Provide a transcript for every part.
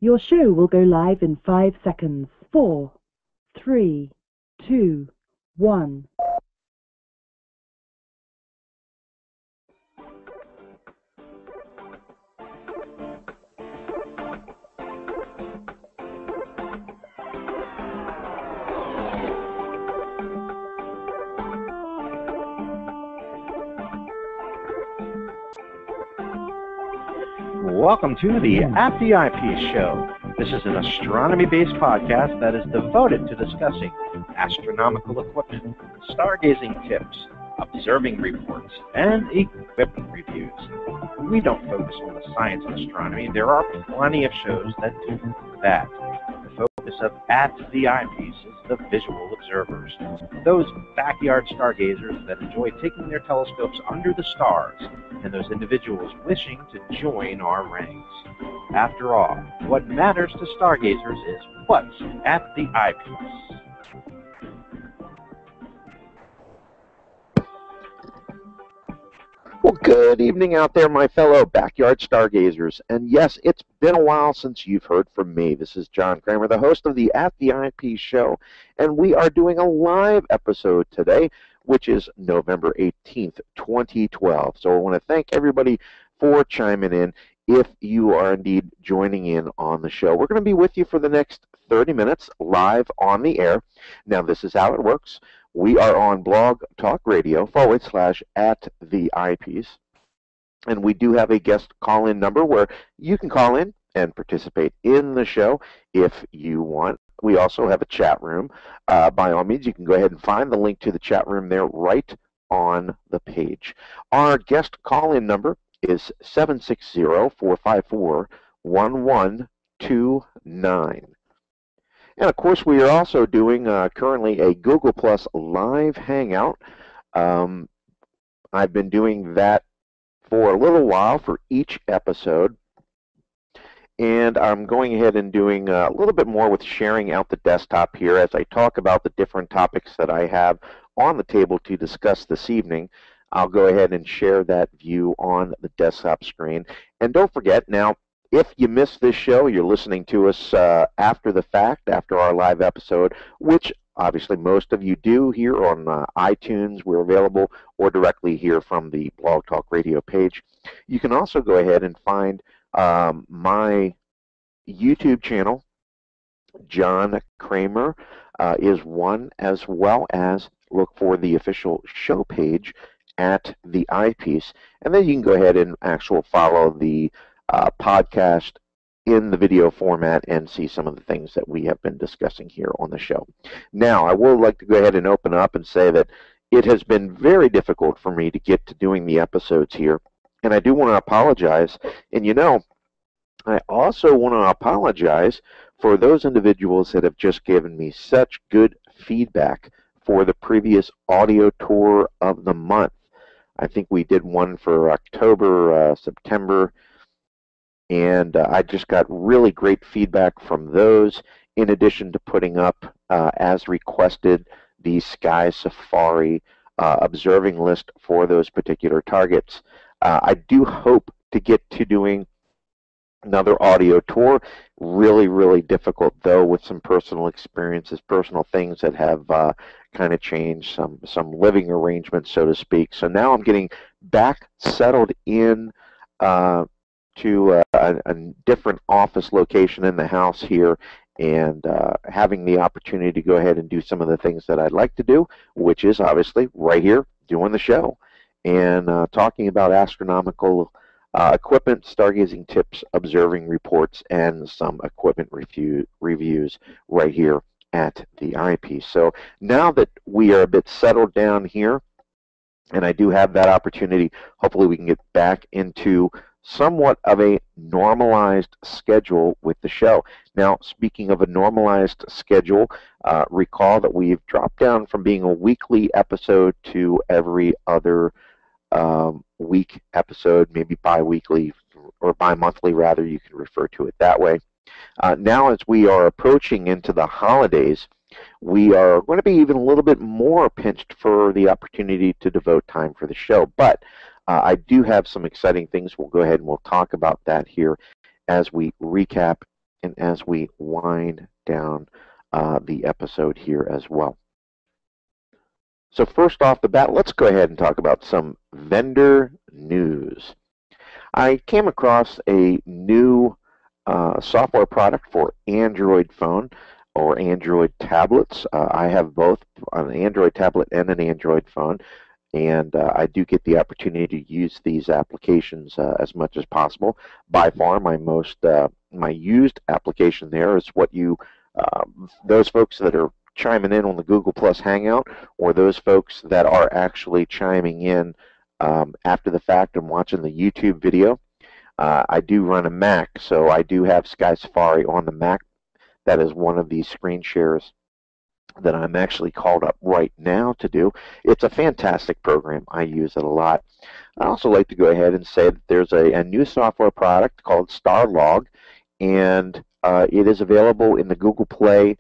Your show will go live in 5 seconds. 4, 3, 2, 1. Welcome to the Eyepiece Show. This is an astronomy-based podcast that is devoted to discussing astronomical equipment, stargazing tips, observing reports, and equipment reviews. We don't focus on the science of astronomy. There are plenty of shows that do that. The focus of At the Eyepiece is the visual observers, those backyard stargazers that enjoy taking their telescopes under the stars, and those individuals wishing to join our ranks. After all, what matters to stargazers is what's at the eyepiece. Well, good evening out there, my fellow backyard stargazers. And yes, it's been a while since you've heard from me. This is John Kramer, the host of the At the Eyepiece Show, and we are doing a live episode today, which is November 18th, 2012. So I want to thank everybody for chiming in if you are indeed joining in on the show. We're going to be with you for the next 30 minutes live on the air. Now, this is how it works. We are on Blog Talk Radio /At the Eyepiece. And we do have a guest call-in number where you can call in and participate in the show if you want. We also have a chat room. By all means, you can go ahead and find the link to the chat room there right on the page. Our guest call-in number is 760-454-1129. And, of course, we are also doing currently a Google Plus Live Hangout. I've been doing that for a little while for each episode. And I'm going ahead and doing a little bit more with sharing out the desktop here as I talk about the different topics that I have on the table to discuss this evening. I'll go ahead and share that view on the desktop screen. And don't forget, now, if you missed this show, you're listening to us after the fact, after our live episode, which obviously most of you do here on iTunes. We're available, or directly here from the Blog Talk Radio page. You can also go ahead and find my YouTube channel. John Kramer is one, as well as look for the official show page At the Eyepiece, and then you can go ahead and actually follow the podcast in the video format and see some of the things that we have been discussing here on the show. Now, I would like to go ahead and open up and say that it has been very difficult for me to get to doing the episodes here, and I do want to apologize. And you know, I also want to apologize for those individuals that have just given me such good feedback for the previous audio tour of the month. I think we did one for October, September, and I just got really great feedback from those, in addition to putting up, as requested, the Sky Safari observing list for those particular targets. I do hope to get to doing another audio tour. Really, really difficult, though, with some personal experiences, personal things that have kind of changed, some living arrangements, so to speak. So now I'm getting back settled in to a different office location in the house here, and having the opportunity to go ahead and do some of the things that I'd like to do, which is obviously right here doing the show and talking about astronomical equipment, stargazing tips, observing reports, and some equipment reviews right here at the Eyepiece. So now that we are a bit settled down here, and I do have that opportunity, hopefully we can get back into somewhat of a normalized schedule with the show. Now, speaking of a normalized schedule, recall that we've dropped down from being a weekly episode to every other week episode, maybe bi-weekly or bi-monthly rather, you can refer to it that way. Now, as we are approaching into the holidays, we are going to be even a little bit more pinched for the opportunity to devote time for the show. But I do have some exciting things. We'll go ahead and we'll talk about that here as we recap and as we wind down the episode here as well. So first off the bat, let's go ahead and talk about some vendor news. I came across a new software product for Android phone or Android tablets. I have both an Android tablet and an Android phone, and I do get the opportunity to use these applications as much as possible. By far, my used application there is what you those folks that are chiming in on the Google Plus Hangout, or those folks that are actually chiming in after the fact and watching the YouTube video. I do run a Mac, so I do have Sky Safari on the Mac. That is one of these screen shares that I'm actually called up right now to do. It's a fantastic program. I use it a lot. I also like to go ahead and say that there's a new software product called Starlog, and it is available in the Google Play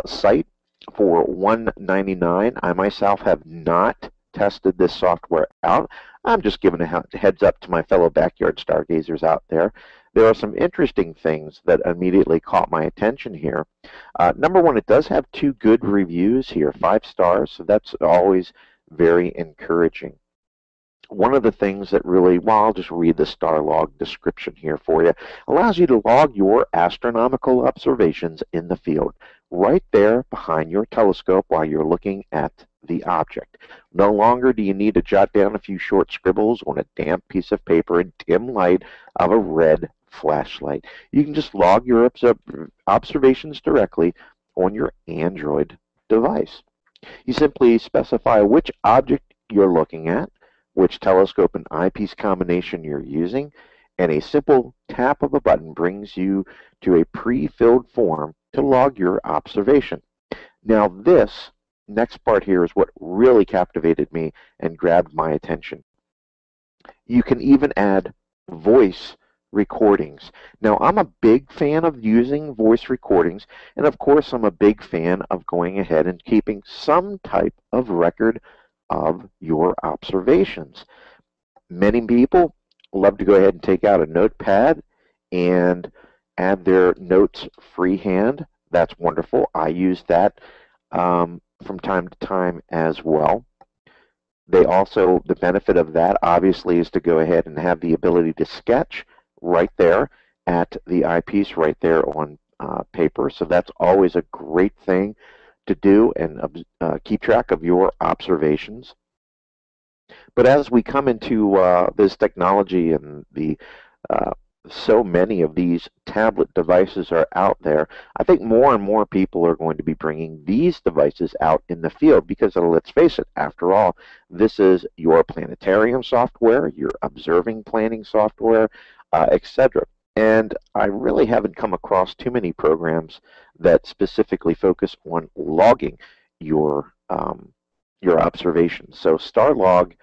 site for $1.99. I myself have not tested this software out. I'm just giving a heads up to my fellow backyard stargazers out there. There are some interesting things that immediately caught my attention here. Number one, it does have 2 good reviews here, 5 stars, so that's always very encouraging. One of the things that really, well, I'll just read the Starlog description here for you, allows you to log your astronomical observations in the field right there behind your telescope while you're looking at the object. No longer do you need to jot down a few short scribbles on a damp piece of paper in dim light of a red flashlight. You can just log your observations directly on your Android device. You simply specify which object you're looking at, which telescope and eyepiece combination you're using, and a simple tap of a button brings you to a pre-filled form to log your observation. Now this next part here is what really captivated me and grabbed my attention. You can even add voice recordings. Now I'm a big fan of using voice recordings, and of course I'm a big fan of going ahead and keeping some type of record of your observations. Many people love to go ahead and take out a notepad and add their notes freehand. That's wonderful. I use that from time to time as well. They also, the benefit of that obviously is to go ahead and have the ability to sketch right there at the eyepiece, right there on paper. So that's always a great thing to do and keep track of your observations. But as we come into this technology and the so many of these tablet devices are out there, I think more and more people are going to be bringing these devices out in the field because, let's face it, after all, this is your planetarium software, your observing planning software, etc. And I really haven't come across too many programs that specifically focus on logging your observations. So Starlog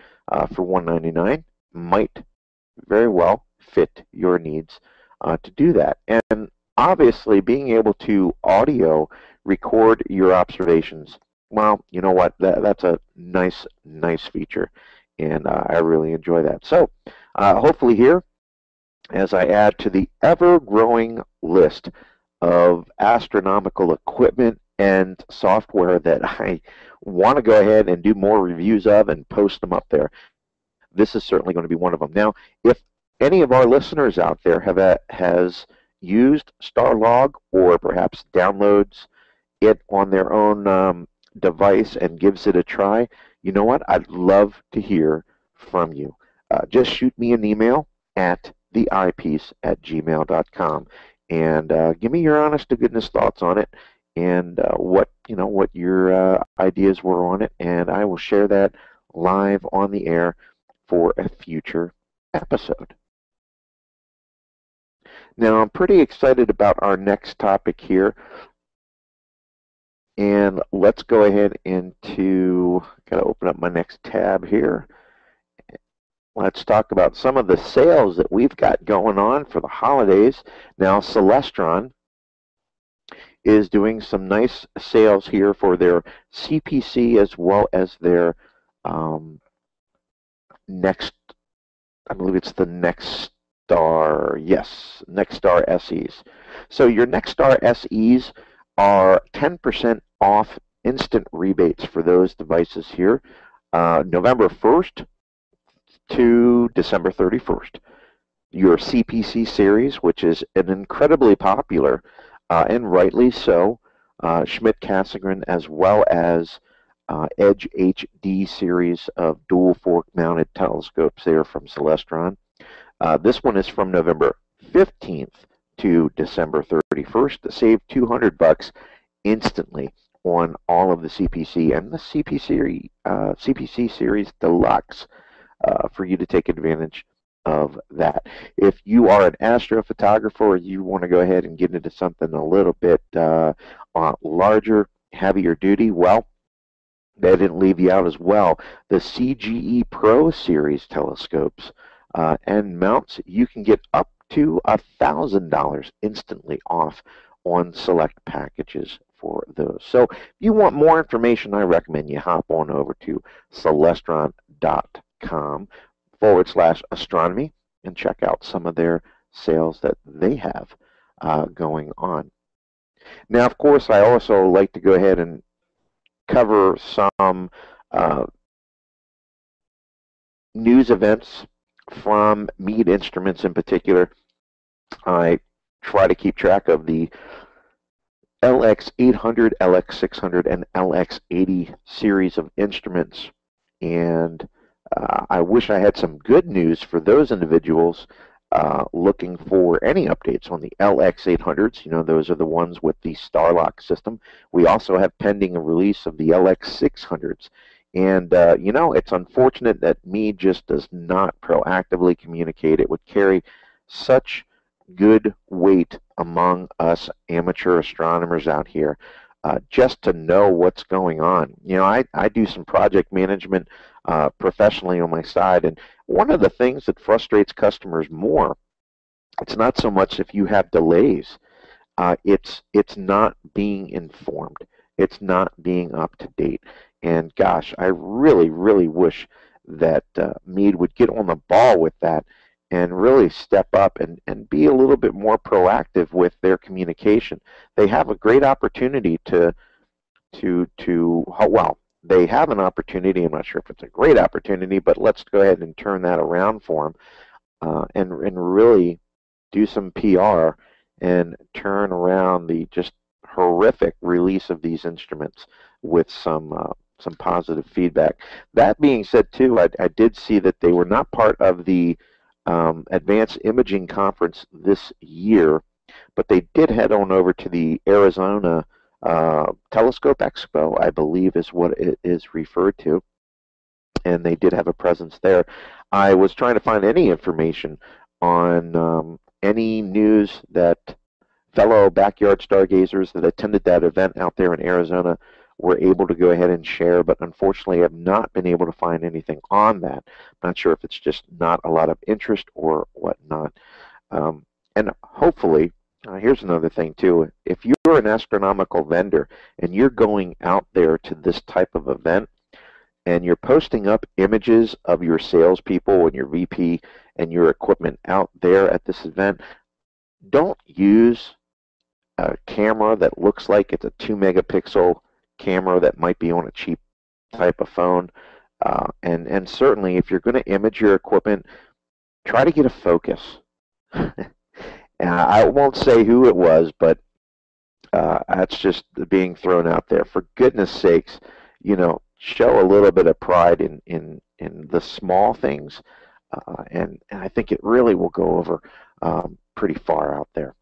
for $1.99 might very well fit your needs to do that. And obviously being able to audio record your observations, well, you know what, that's a nice feature, and I really enjoy that. So hopefully here, as I add to the ever-growing list of astronomical equipment and software that I want to go ahead and do more reviews of and post them up there, this is certainly going to be one of them. Now, if any of our listeners out there has used Starlog or perhaps downloads it on their own device and gives it a try, you know what? I'd love to hear from you. Just shoot me an email at theeyepiece@gmail.com and give me your honest to goodness thoughts on it and what your ideas were on it, and I will share that live on the air for a future episode. Now, I'm pretty excited about our next topic here, and let's go ahead into, got to open up my next tab here. Let's talk about some of the sales that we've got going on for the holidays. Now, Celestron is doing some nice sales here for their CPC as well as their next, I believe it's the next Yes, Nexstar SEs. So your Nexstar SEs are 10% off instant rebates for those devices here, November 1st to December 31st. Your CPC series, which is an incredibly popular, and rightly so, Schmidt-Cassegrain, as well as Edge HD series of dual fork mounted telescopes there from Celestron. This one is from November 15th to December 31st to save $200 instantly on all of the CPC and the CPC series Deluxe for you to take advantage of that. If you are an astrophotographer or you want to go ahead and get into something a little bit larger, heavier duty, well, they didn't leave you out as well. The CGE Pro series telescopes and mounts, you can get up to $1,000 instantly off on select packages for those. So if you want more information, I recommend you hop on over to celestron.com/astronomy and check out some of their sales that they have going on. Now, of course, I also like to go ahead and cover some news events from Meade Instruments in particular. I try to keep track of the LX800, LX600, and LX80 series of instruments, and I wish I had some good news for those individuals looking for any updates on the LX800s. You know, those are the ones with the Starlock system. We also have pending a release of the LX600s. And, you know, it's unfortunate that Meade just does not proactively communicate. It would carry such good weight among us amateur astronomers out here just to know what's going on. You know, I do some project management professionally on my side, and one of the things that frustrates customers more, it's not so much if you have delays, it's not being informed. It's not being up to date. And gosh, I really, really wish that Meade would get on the ball with that and really step up and be a little bit more proactive with their communication. They have a great opportunity well, they have an opportunity. I'm not sure if it's a great opportunity, but let's go ahead and turn that around for them and really do some PR and turn around the just horrific release of these instruments with some positive feedback. That being said, too, I did see that they were not part of the Advanced Imaging Conference this year, but they did head on over to the Arizona Telescope Expo, I believe is what it is referred to, and they did have a presence there. I was trying to find any information on any news that fellow backyard stargazers that attended that event out there in Arizona were able to go ahead and share, but unfortunately I have not been able to find anything on that. I'm not sure if it's just not a lot of interest or whatnot. And hopefully, here's another thing too, if you're an astronomical vendor and you're going out there to this type of event and you're posting up images of your salespeople and your VP and your equipment out there at this event, don't use a camera that looks like it's a 2-megapixel camera that might be on a cheap type of phone. And certainly if you're going to image your equipment, try to get a focus. I won't say who it was, but that's just being thrown out there. For goodness sakes, you know, show a little bit of pride in the small things, and I think it really will go over pretty far out there.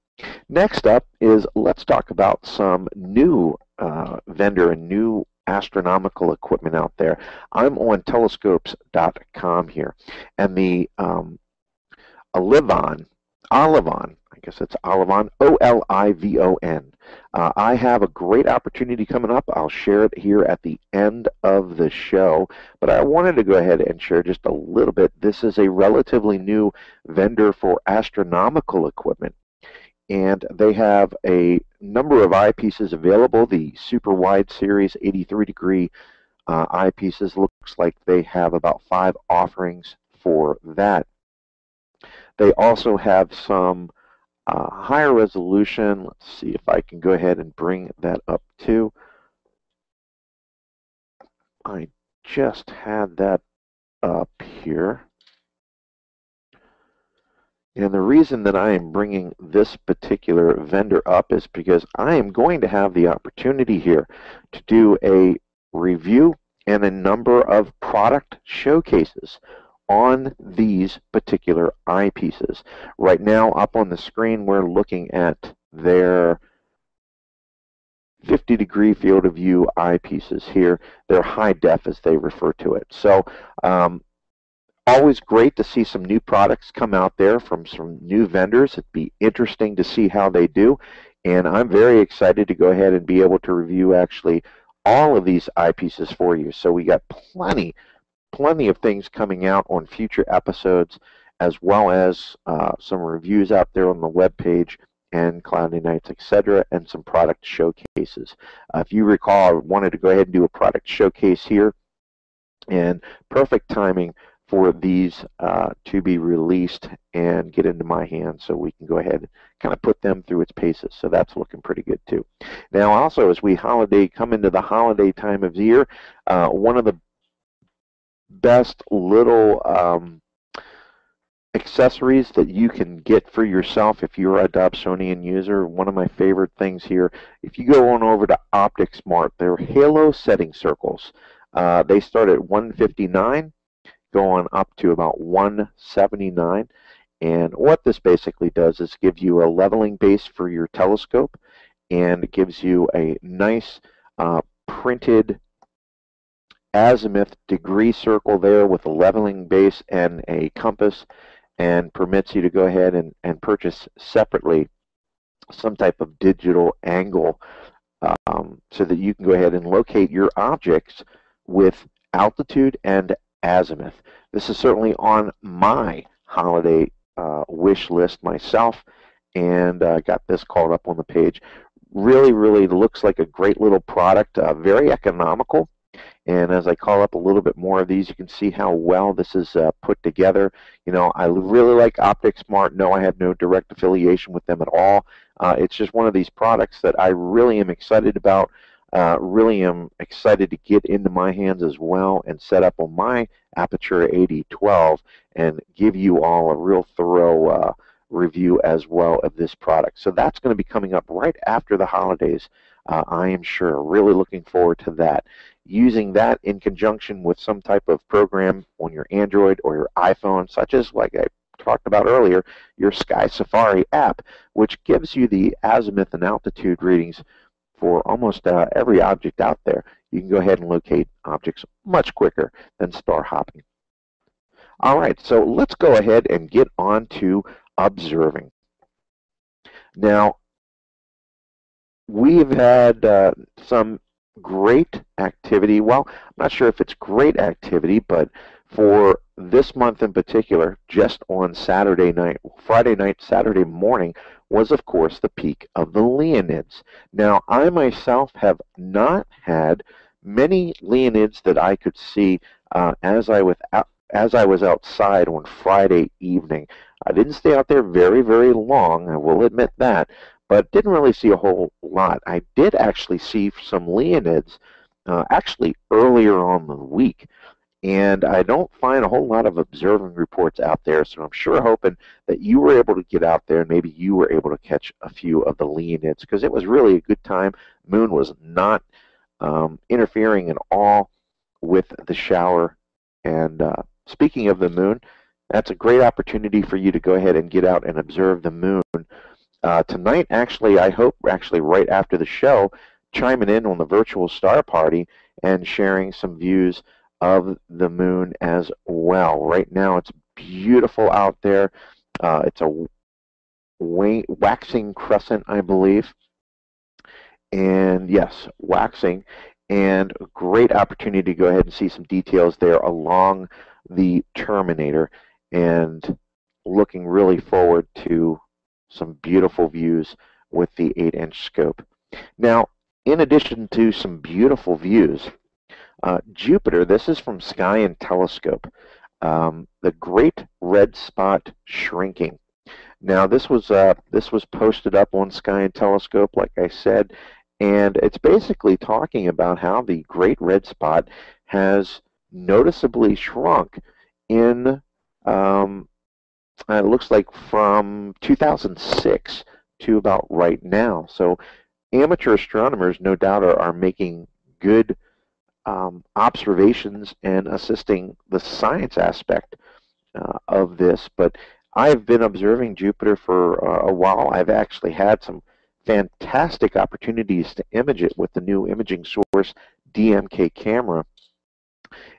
Next up is let's talk about some new vendor and new astronomical equipment out there. I'm on telescopes.com here, and the Olivon, I guess it's Olivon, O-L-I-V-O-N. I have a great opportunity coming up. I'll share it here at the end of the show, but I wanted to go ahead and share just a little bit. This is a relatively new vendor for astronomical equipment, and they have a number of eyepieces available. The super wide series 83-degree eyepieces, looks like they have about 5 offerings for that. They also have some higher resolution. Let's see if I can go ahead and bring that up too. I just had that up here. And the reason that I am bringing this particular vendor up is because I am going to have the opportunity here to do a review and a number of product showcases on these particular eyepieces. Right now, up on the screen, we're looking at their 50-degree field of view eyepieces here. They're high def, as they refer to it. So always great to see some new products come out there from some new vendors. It'd be interesting to see how they do. And I'm very excited to go ahead and be able to review actually all of these eyepieces for you. So we got plenty of things coming out on future episodes, as well as some reviews out there on the webpage and Cloudy Nights, etc., and some product showcases. If you recall, I wanted to go ahead and do a product showcase here, and perfect timing for these to be released and get into my hands so we can go ahead and kind of put them through its paces. So that's looking pretty good too. Now also, as we come into the holiday time of year, one of the best little accessories that you can get for yourself if you're a Dobsonian user, one of my favorite things here, if you go on over to OpticSmart, they're halo setting circles. They start at $159, going up to about $179. And what this basically does is give you a leveling base for your telescope, and it gives you a nice printed azimuth degree circle there with a leveling base and a compass, and permits you to go ahead and purchase separately some type of digital angle so that you can go ahead and locate your objects with altitude and azimuth. This is certainly on my holiday wish list myself, and got this called up on the page. Really looks like a great little product, very economical. And as I call up a little bit more of these, you can see how well this is put together. You know, I really like OpticSmart. No, I have no direct affiliation with them at all. It's just one of these products that I really am excited about. Really am excited to get into my hands as well and set up on my Aperture 8012 and give you all a real thorough review as well of this product. So that's going to be coming up right after the holidays, I am sure. Really looking forward to that. Using that in conjunction with some type of program on your Android or your iPhone, such as, like I talked about earlier, your Sky Safari app, which gives you the azimuth and altitude readings for almost every object out there. You can go ahead and locate objects much quicker than star hopping. All right, so let's go ahead and get on to observing. Now, we've had some great activity. Well, I'm not sure if it's great activity, but for this month in particular, just on Saturday night, Friday night, Saturday morning, was of course the peak of the Leonids. Now, I myself have not had many Leonids that I could see as I was outside on Friday evening. I didn't stay out there very long, I will admit that, but didn't really see a whole lot. I did actually see some Leonids actually earlier on the week, and I don't find a whole lot of observing reports out there, so I'm sure hoping that you were able to get out there and maybe you were able to catch a few of the Leonids, because it was really a good time. Moon was not interfering at all with the shower. And speaking of the moon, that's a great opportunity for you to go ahead and get out and observe the moon. Tonight, actually, I hope actually right after the show, chiming in on the virtual star party and sharing some views of the moon as well. Right now, it's beautiful out there. It's a waxing crescent, I believe. And yes, waxing. And a great opportunity to go ahead and see some details there along the terminator, and looking really forward to some beautiful views with the 8-inch scope. Now, in addition to some beautiful views, Jupiter, this is from Sky and Telescope. the Great Red Spot Shrinking. Now, this was posted up on Sky and Telescope, like I said, and it's basically talking about how the Great Red Spot has noticeably shrunk in, it looks like from 2006 to about right now. So amateur astronomers, no doubt, are making good observations and assisting the science aspect of this. But I've been observing Jupiter for a while. I've actually had some fantastic opportunities to image it with the new imaging source DMK camera.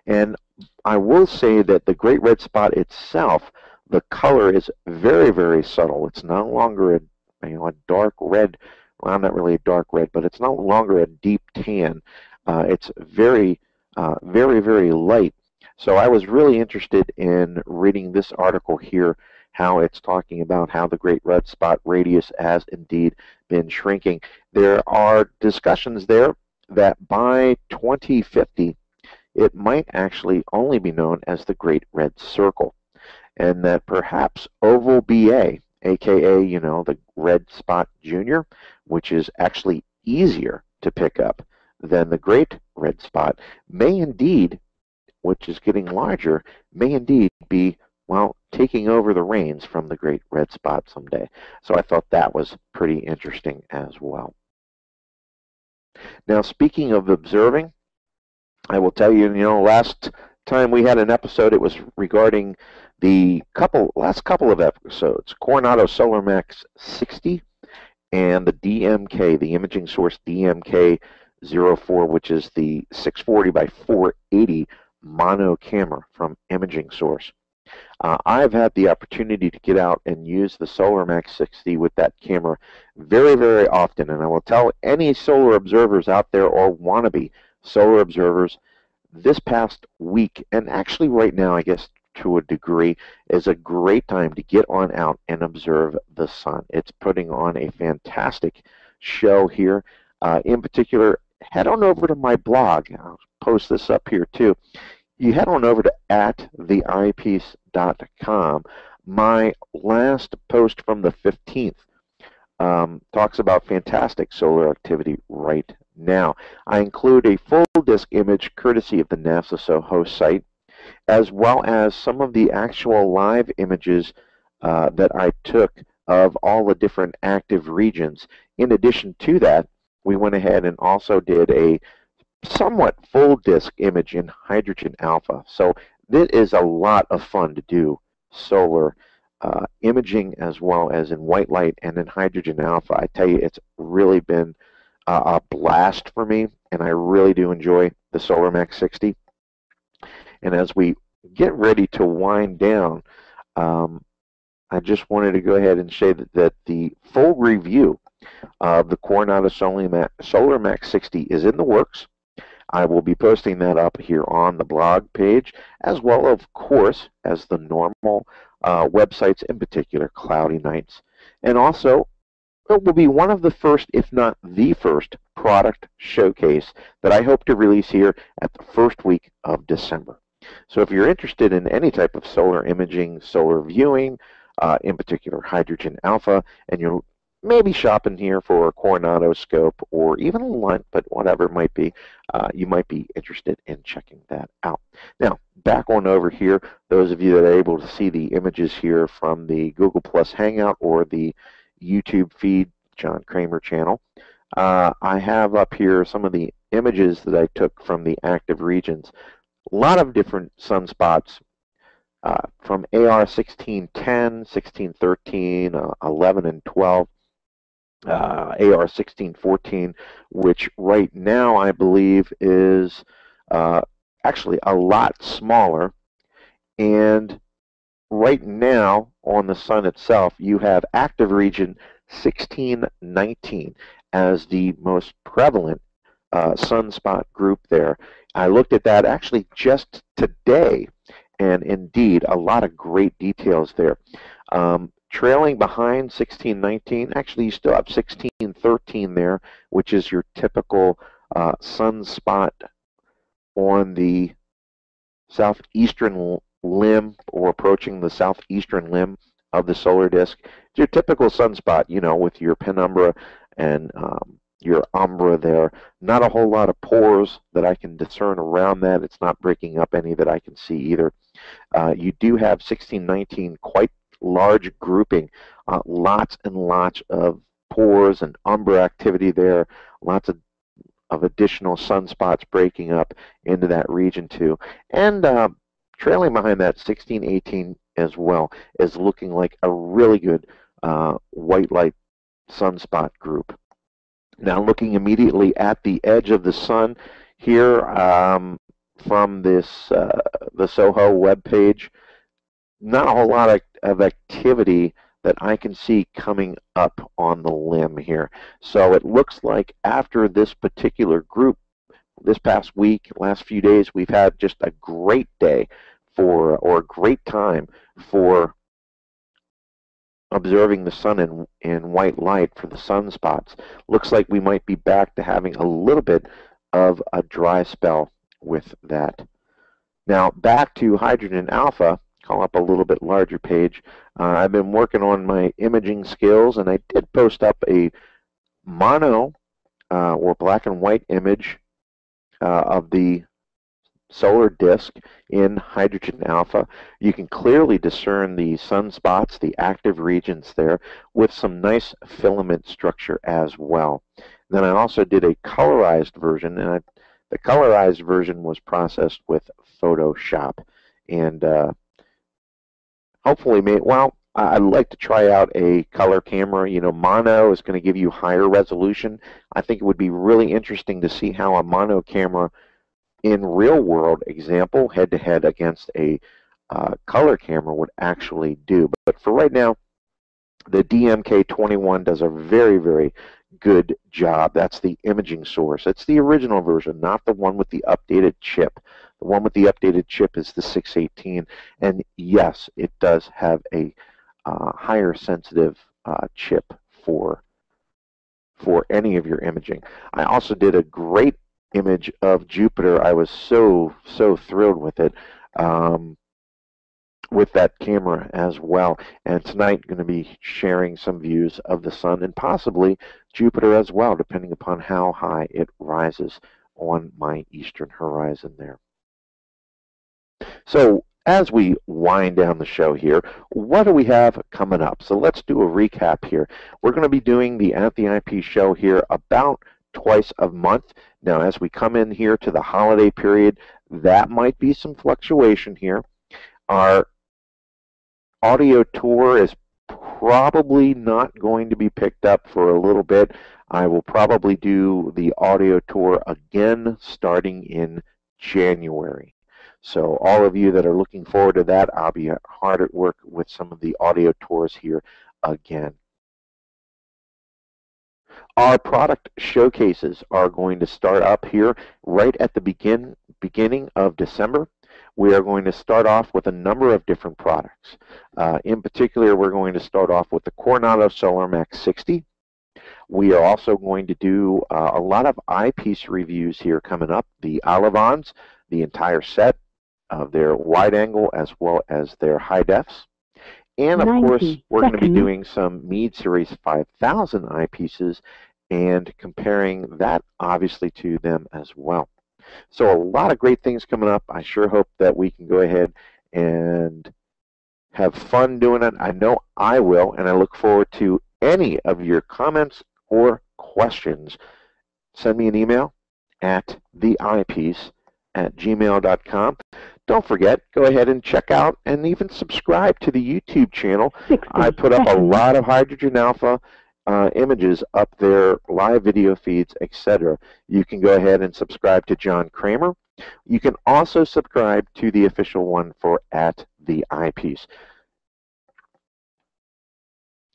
And I will say that the Great Red Spot itself, the color is very, very subtle. It's no longer a dark red. Well, not really a dark red, but it's no longer a deep tan. It's very, very, very light. So I was really interested in reading this article here, how it's talking about how the Great Red Spot radius has indeed been shrinking. There are discussions there that by 2050, it might actually only be known as the Great Red Circle, and that perhaps oval BA, aka, the Red Spot Junior, which is actually easier to pick up than the Great Red Spot, may indeed, which is getting larger, may indeed be, well, taking over the reins from the Great Red Spot someday. So I thought that was pretty interesting as well. Now, speaking of observing, I will tell you, last time we had an episode, it was regarding the last couple of episodes, Coronado Solar Max 60 and the DMK, the imaging source DMK-04, which is the 640 by 480 mono camera from Imaging Source. I've had the opportunity to get out and use the Solar Max 60 with that camera very, very often, and I will tell any solar observers out there or wannabe solar observers, this past week, and actually right now, I guess to a degree, is a great time to get on out and observe the sun. It's putting on a fantastic show here. In particular, head on over to my blog. I'll post this up here too. You head on over to @theeyepiece.com. My last post from the 15th talks about fantastic solar activity right now. I include a full disk image courtesy of the NASA SOHO site, as well as some of the actual live images that I took of all the different active regions. In addition to that, we went ahead and also did a somewhat full disk image in hydrogen alpha. So it is a lot of fun to do solar imaging as well as in white light and in hydrogen alpha. I tell you, it's really been a blast for me, and I really do enjoy the Solar Max 60. And as we get ready to wind down, I just wanted to go ahead and say that the full review of the Coronado Solar Max 60 is in the works. I will be posting that up here on the blog page, as well, of course, as the normal websites, in particular Cloudy Nights. And also, it will be one of the first, if not the first, product showcase that I hope to release here at the first week of December. So if you're interested in any type of solar imaging, solar viewing, in particular hydrogen alpha, and you're maybe shopping here for a Coronado scope or even a Lunt, but whatever it might be, you might be interested in checking that out. Now, back on over here, those of you that are able to see the images here from the Google Plus Hangout or the YouTube feed, John Kramer channel, I have up here some of the images that I took from the active regions. A lot of different sunspots from AR 1610, 1613, 11, and 12. AR 1614, which right now I believe is actually a lot smaller. And right now on the sun itself, you have active region 1619 as the most prevalent sunspot group there. I looked at that actually just today, and indeed a lot of great details there. Trailing behind 1619, actually you still have 1613 there, which is your typical sunspot on the southeastern limb or approaching the southeastern limb of the solar disk. It's your typical sunspot, you know, with your penumbra and your umbra there. Not a whole lot of pores that I can discern around that. It's not breaking up any that I can see either. You do have 1619, quite large grouping, lots and lots of pores and umbra activity there, lots of additional sunspots breaking up into that region too. And trailing behind that, 1618 as well is looking like a really good white light sunspot group. Now looking immediately at the edge of the sun here from this the SOHO webpage, not a whole lot of activity that I can see coming up on the limb here. So it looks like after this particular group, this past week, last few days, we've had just a great day for, or a great time for observing the sun in white light for the sunspots. Looks like we might be back to having a little bit of a dry spell with that. Now back to hydrogen alpha. Call up a little bit larger page. I've been working on my imaging skills, and I did post up a mono or black and white image of the solar disk in hydrogen alpha. You can clearly discern the sunspots, the active regions there, with some nice filament structure as well. Then I also did a colorized version, and the colorized version was processed with Photoshop. And hopefully, well, I'd like to try out a color camera. You know, mono is going to give you higher resolution. I think it would be really interesting to see how a mono camera in real world example, head-to-head against a color camera would actually do. But for right now, the DMK21 does a very, very good job. That's the imaging source. It's the original version, not the one with the updated chip. The one with the updated chip is the 618, and yes, it does have a higher sensitive chip for any of your imaging. I also did a great image of Jupiter. I was so thrilled with it, with that camera as well. And tonight going to be sharing some views of the sun and possibly Jupiter as well, depending upon how high it rises on my eastern horizon there. So as we wind down the show here, what do we have coming up? So let's do a recap here. We're going to be doing the At the Eyepiece Show here about twice a month. Now, as we come in here to the holiday period, that might be some fluctuation here. Our audio tour is probably not going to be picked up for a little bit. I will probably do the audio tour again starting in January. So all of you that are looking forward to that, I'll be hard at work with some of the audio tours here again. Our product showcases are going to start up here right at the beginning of December. We are going to start off with a number of different products. In particular, we're going to start off with the Coronado Solar Max 60. We are also going to do a lot of eyepiece reviews here coming up. The Olivons, the entire set of their wide angle as well as their high defs. And of course, we're going to be doing some Meade Series 5000 eyepieces and comparing that obviously to them as well. So a lot of great things coming up. I sure hope that we can go ahead and have fun doing it. I know I will, and I look forward to any of your comments or questions. Send me an email at theeyepiece@gmail.com. Don't forget, go ahead and check out and even subscribe to the YouTube channel. I put up a lot of hydrogen alpha images up there, live video feeds, etc. You can go ahead and subscribe to John Kramer. You can also subscribe to the official one for At the Eyepiece.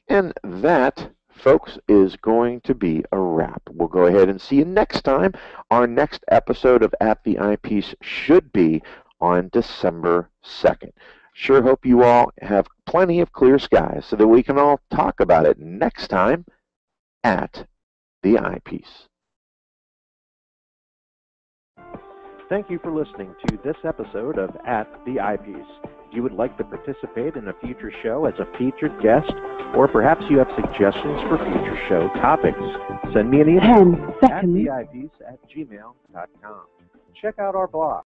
And that, folks, is going to be a wrap. We'll go ahead and see you next time. Our next episode of At the Eyepiece should be on December 2nd. Sure hope you all have plenty of clear skies so that we can all talk about it next time at the Eyepiece. Thank you for listening to this episode of At the Eyepiece. you would like to participate in a future show as a featured guest, or perhaps you have suggestions for future show topics, send me an email 10 seconds. at theeyepiece@gmail.com. Check out our blog